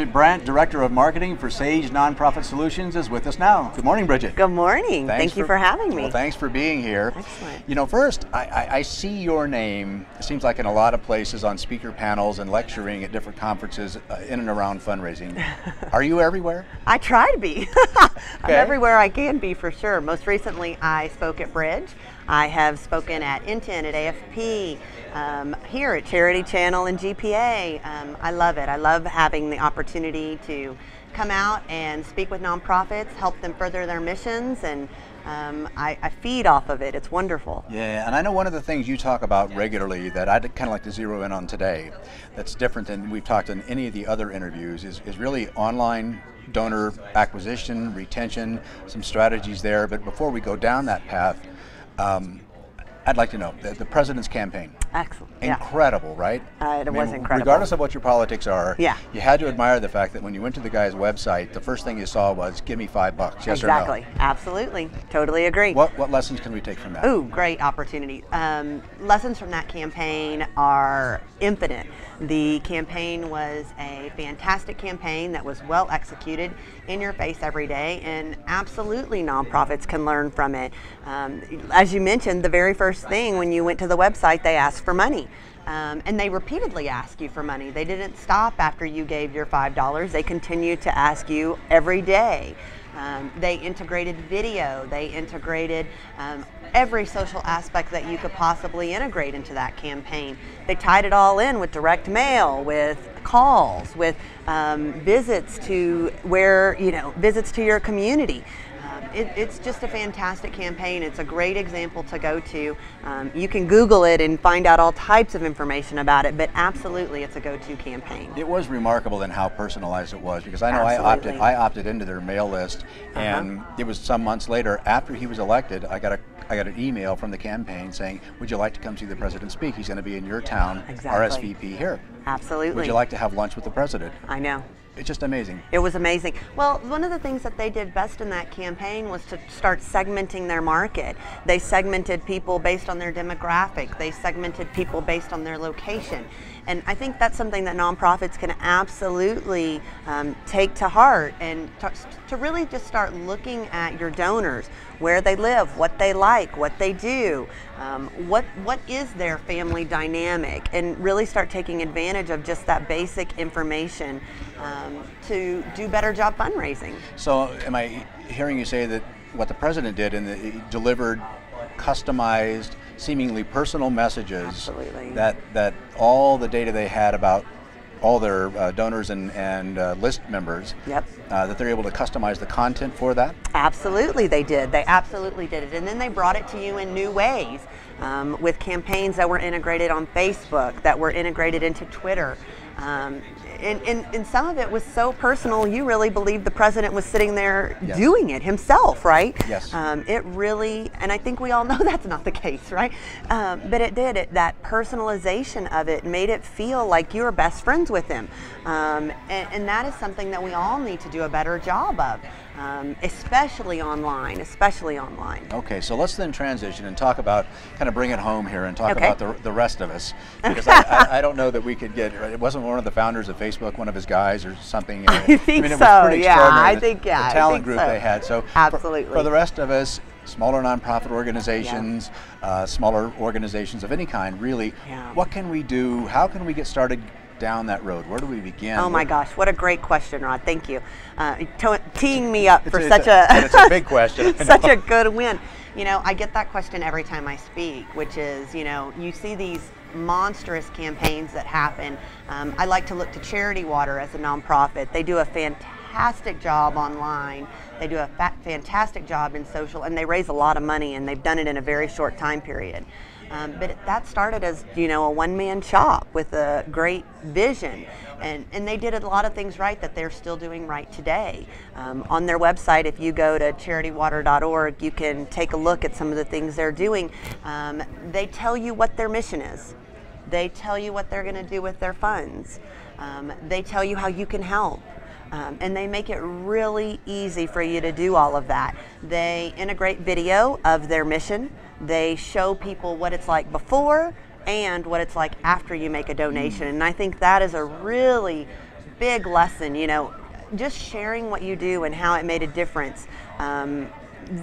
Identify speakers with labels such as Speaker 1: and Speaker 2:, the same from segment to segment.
Speaker 1: Bridget Brandt, Director of Marketing for Sage Nonprofit Solutions, is with us now. Good morning, Bridget.
Speaker 2: Good morning. Thank you for having me.
Speaker 1: Well, thanks for being here.
Speaker 2: Excellent.
Speaker 1: You know, first, I see your name, it seems like in a lot of places on speaker panels and lecturing at different conferences in and around fundraising. Are you everywhere?
Speaker 2: I try to be.
Speaker 1: Okay.
Speaker 2: I'm everywhere I can be, for sure. Most recently, I spoke at Bridge. I have spoken at Intent, at AFP, here at Charity Channel and GPA. I love it. I love having the opportunity to come out and speak with nonprofits, help them further their missions, and I feed off of it. It's wonderful.
Speaker 1: Yeah, and I know one of the things you talk about regularly that I'd kind of like to zero in on today that's different than we've talked in any of the other interviews is really online donor acquisition, retention, some strategies there. But before we go down that path, I'd like to know the president's campaign.
Speaker 2: Excellent.
Speaker 1: Incredible, right?
Speaker 2: It was incredible.
Speaker 1: Regardless of what your politics are,
Speaker 2: yeah,
Speaker 1: you had to admire the fact that when you went to the guy's website, the first thing you saw was, give me $5, yes or no?
Speaker 2: Exactly. Absolutely. Totally agree.
Speaker 1: What lessons can we take from that?
Speaker 2: Ooh, great opportunity. Lessons from that campaign are infinite. The campaign was a fantastic campaign that was well executed, in your face every day, and absolutely nonprofits can learn from it. As you mentioned, the very first thing when you went to the website, they asked for money. And they repeatedly ask you for money. They didn't stop after you gave your $5. They continued to ask you every day. They integrated video. They integrated every social aspect that you could possibly integrate into that campaign. They tied it all in with direct mail, with calls, with visits to visits to your community. It's just a fantastic campaign. It's a great example to go to. You can Google it and find out all types of information about it, but absolutely it's a go-to campaign.
Speaker 1: It was remarkable in how personalized it was, because I know I opted into their mail list, and it was some months later after he was elected, I got an email from the campaign saying, would you like to come see the president speak? He's going to be in your town,
Speaker 2: exactly.
Speaker 1: RSVP here.
Speaker 2: Absolutely.
Speaker 1: Would you like to have lunch with the president?
Speaker 2: I know.
Speaker 1: It's just amazing.
Speaker 2: It was amazing. Well, one of the things that they did best in that campaign was to start segmenting their market. They segmented people based on their demographic. They segmented people based on their location. And I think that's something that nonprofits can absolutely take to heart, and to really just start looking at your donors, where they live, what they like, what they do, what is their family dynamic, and really start taking advantage of just that basic information to do better job fundraising.
Speaker 1: So am I hearing you say that what the president did, and he delivered customized, seemingly personal messages,
Speaker 2: absolutely,
Speaker 1: that all the data they had about all their donors and list members,
Speaker 2: yep,
Speaker 1: that they're able to customize the content for that?
Speaker 2: Absolutely they did. They absolutely did it. And then they brought it to you in new ways, with campaigns that were integrated on Facebook, that were integrated into Twitter. And some of it was so personal, you really believed the president was sitting there, yes, doing it himself, right?
Speaker 1: Yes.
Speaker 2: It really, and I think we all know that's not the case, right? But it did. That personalization of it made it feel like you were best friends with him. And that is something that we all need to do a better job of, especially online,
Speaker 1: Okay, so let's then transition and talk about, kind of bring it home here and talk
Speaker 2: okay,
Speaker 1: about the rest of us. Because I don't know that we could get, it wasn't one of the founders of Facebook, one of his guys or something.
Speaker 2: I think
Speaker 1: it was
Speaker 2: so,
Speaker 1: pretty
Speaker 2: yeah,
Speaker 1: extraordinary,
Speaker 2: I think, yeah.
Speaker 1: The talent
Speaker 2: I think
Speaker 1: group
Speaker 2: so.
Speaker 1: they had. So
Speaker 2: absolutely.
Speaker 1: For the rest of us, smaller nonprofit organizations, yeah, smaller organizations of any kind, really, yeah, what can we do? How can we get started down that road? Where do we begin?
Speaker 2: Oh my gosh, what a great question, Rod. Thank you. Teeing me up for
Speaker 1: it's a big question.
Speaker 2: Such a good win. You know, I get that question every time I speak, which is, you see these monstrous campaigns that happen. I like to look to Charity Water as a nonprofit. They do a fantastic job online. They do a fantastic job in social, and they raise a lot of money, and they've done it in a very short time period. But that started as, a one-man shop with a great vision. And they did a lot of things right that they're still doing right today. On their website, if you go to charitywater.org, you can take a look at some of the things they're doing. They tell you what their mission is. They tell you what they're going to do with their funds. They tell you how you can help. And they make it really easy for you to do all of that. They integrate video of their mission. They show people what it's like before and what it's like after you make a donation. And I think that is a really big lesson, you know, just sharing what you do and how it made a difference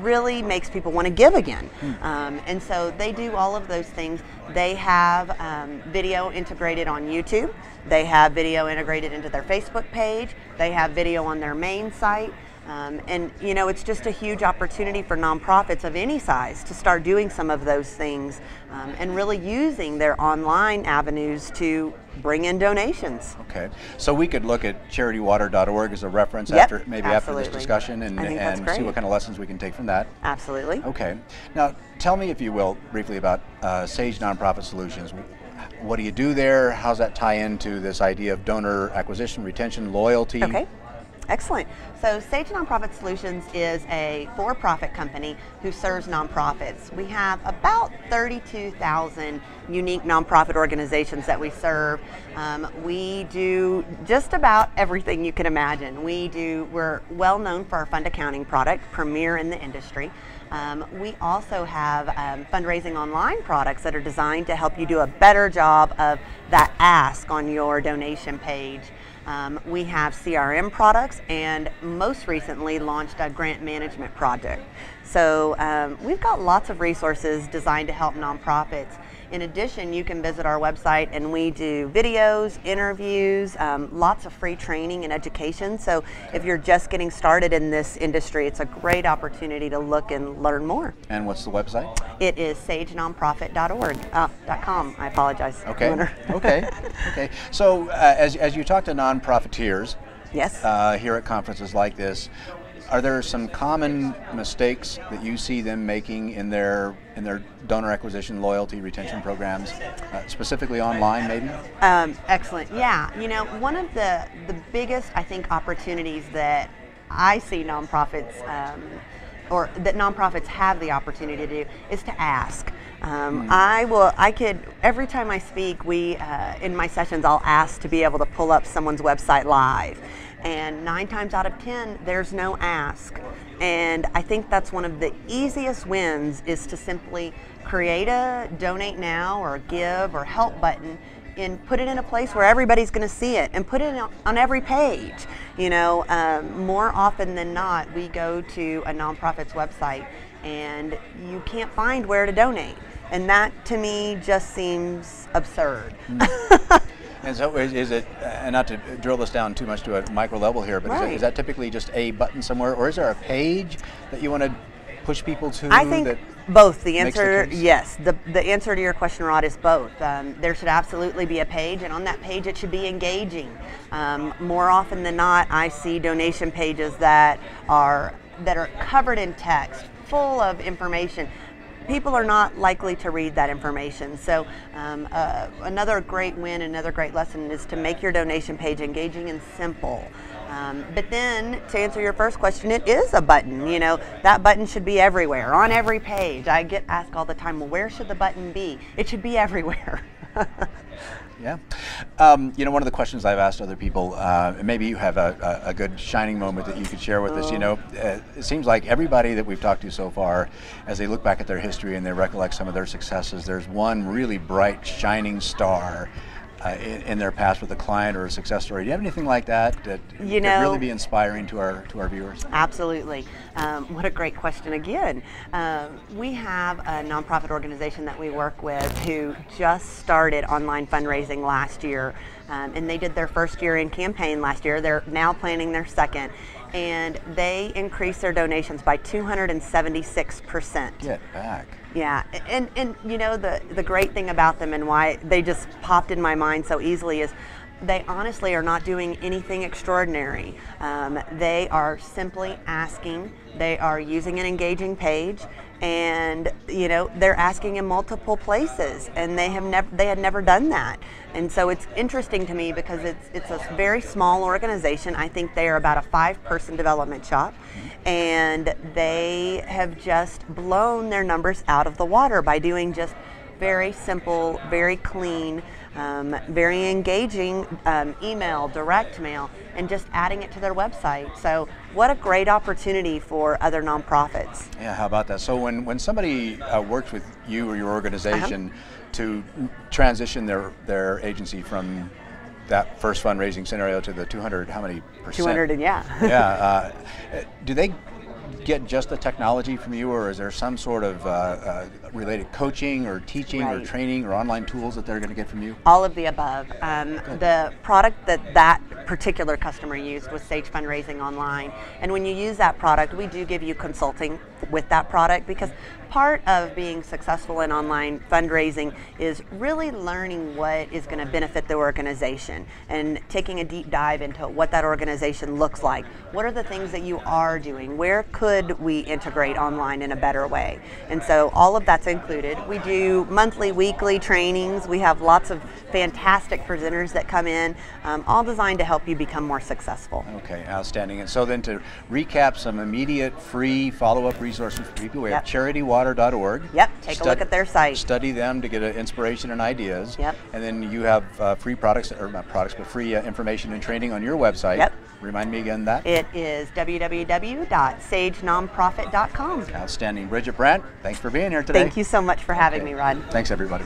Speaker 2: really makes people want to give again. And so they do all of those things. They have video integrated on YouTube. They have video integrated into their Facebook page. They have video on their main site. And you know, it's just a huge opportunity for nonprofits of any size to start doing some of those things and really using their online avenues to bring in donations.
Speaker 1: Okay, so we could look at charitywater.org as a reference
Speaker 2: Yep,
Speaker 1: after this discussion and see what kind of lessons we can take from that.
Speaker 2: Absolutely.
Speaker 1: Okay, now tell me, if you will, briefly about Sage Nonprofit Solutions. What do you do there? How's that tie into this idea of donor acquisition, retention, loyalty?
Speaker 2: Okay. Excellent. So Sage Nonprofit Solutions is a for-profit company who serves nonprofits. We have about 32,000 unique nonprofit organizations that we serve. We do just about everything you can imagine. We're well known for our fund accounting product, premier in the industry. We also have fundraising online products that are designed to help you do a better job of that ask on your donation page. We have CRM products and most recently launched a grant management project. So we've got lots of resources designed to help nonprofits. In addition, you can visit our website and we do videos, interviews, lots of free training and education. So if you're just getting started in this industry, it's a great opportunity to look and learn more.
Speaker 1: And what's the website?
Speaker 2: It is sagenonprofit.org.com. I apologize.
Speaker 1: Okay. Okay. So as you talk to nonprofiteers,
Speaker 2: yes,
Speaker 1: here at conferences like this, are there some common mistakes that you see them making in their donor acquisition, loyalty, retention programs, specifically online maybe?
Speaker 2: Excellent. Yeah, you know, one of the biggest, I think, opportunities that I see nonprofits or that nonprofits have the opportunity to do is to ask. Every time I speak, in my sessions, I'll ask to be able to pull up someone's website live. And 9 times out of 10, there's no ask. And I think that's one of the easiest wins, is to simply create a donate now or give or help button and put it in a place where everybody's going to see it, and put it on every page. You know, more often than not, we go to a nonprofit's website and you can't find where to donate. And that to me just seems absurd.
Speaker 1: And so is it, and not to drill this down too much to a micro level here, but
Speaker 2: right.
Speaker 1: is that typically just a button somewhere, or is there a page that you want to push people to?
Speaker 2: I think both. The answer,
Speaker 1: the
Speaker 2: yes. The answer to your question, Rod, is both. There should absolutely be a page, and on that page it should be engaging. More often than not, I see donation pages that are covered in text, full of information. People are not likely to read that information. So another great win, another great lesson is to make your donation page engaging and simple. But then, to answer your first question, it is a button. You know, that button should be everywhere, on every page. I get asked all the time, well, where should the button be? It should be everywhere.
Speaker 1: Yeah. You know, one of the questions I've asked other people, maybe you have a good shining moment that you could share with us. You know, it seems like everybody that we've talked to so far, as they look back at their history and they recollect some of their successes, there's one really bright, shining star in their past with a client or a success story. Do you have anything like that that could really be inspiring to our viewers?
Speaker 2: Absolutely. What a great question again. We have a nonprofit organization that we work with who just started online fundraising last year, and they did their first year in campaign last year. They're now planning their second, and they increased their donations by 276%.
Speaker 1: Get back.
Speaker 2: Yeah, and you know, the great thing about them and why they just popped in my mind so easily is they honestly are not doing anything extraordinary. They are simply asking. They are using an engaging page, and you know, they're asking in multiple places, and they had never done that. And so it's interesting to me because it's a very small organization. I think they are about a 5-person development shop, and they have just blown their numbers out of the water by doing just very simple, very clean, very engaging email, direct mail, and just adding it to their website. So what a great opportunity for other nonprofits.
Speaker 1: Yeah, how about that? So when somebody works with you or your organization to transition their agency from that first fundraising scenario to the 200, how many percent?
Speaker 2: 200, and yeah.
Speaker 1: Yeah. Do they get just the technology from you, or is there some sort of related coaching or teaching or training or online tools that they're going to get from you?
Speaker 2: All of the above. The product that particular customer used was Sage Fundraising Online, and when you use that product, we do give you consulting with that product, because part of being successful in online fundraising is really learning what is going to benefit the organization and taking a deep dive into what that organization looks like. What are the things that you are doing? Where could we integrate online in a better way? And so all of that's included. We do monthly, weekly trainings. We have lots of fantastic presenters that come in, all designed to help you become more successful.
Speaker 1: Okay, outstanding. And so then to recap some immediate free follow-up resources for people, we have charitywater.org.
Speaker 2: Yep, take a look at their site.
Speaker 1: Study them to get inspiration and ideas.
Speaker 2: Yep.
Speaker 1: And then you have free products, or not products, but free information and training on your website.
Speaker 2: Yep.
Speaker 1: Remind me again that?
Speaker 2: It is www.sagenonprofit.com.
Speaker 1: Outstanding. Bridget Brandt, thanks for being here today.
Speaker 2: Thank you so much for having me, Rod.
Speaker 1: Thanks, everybody.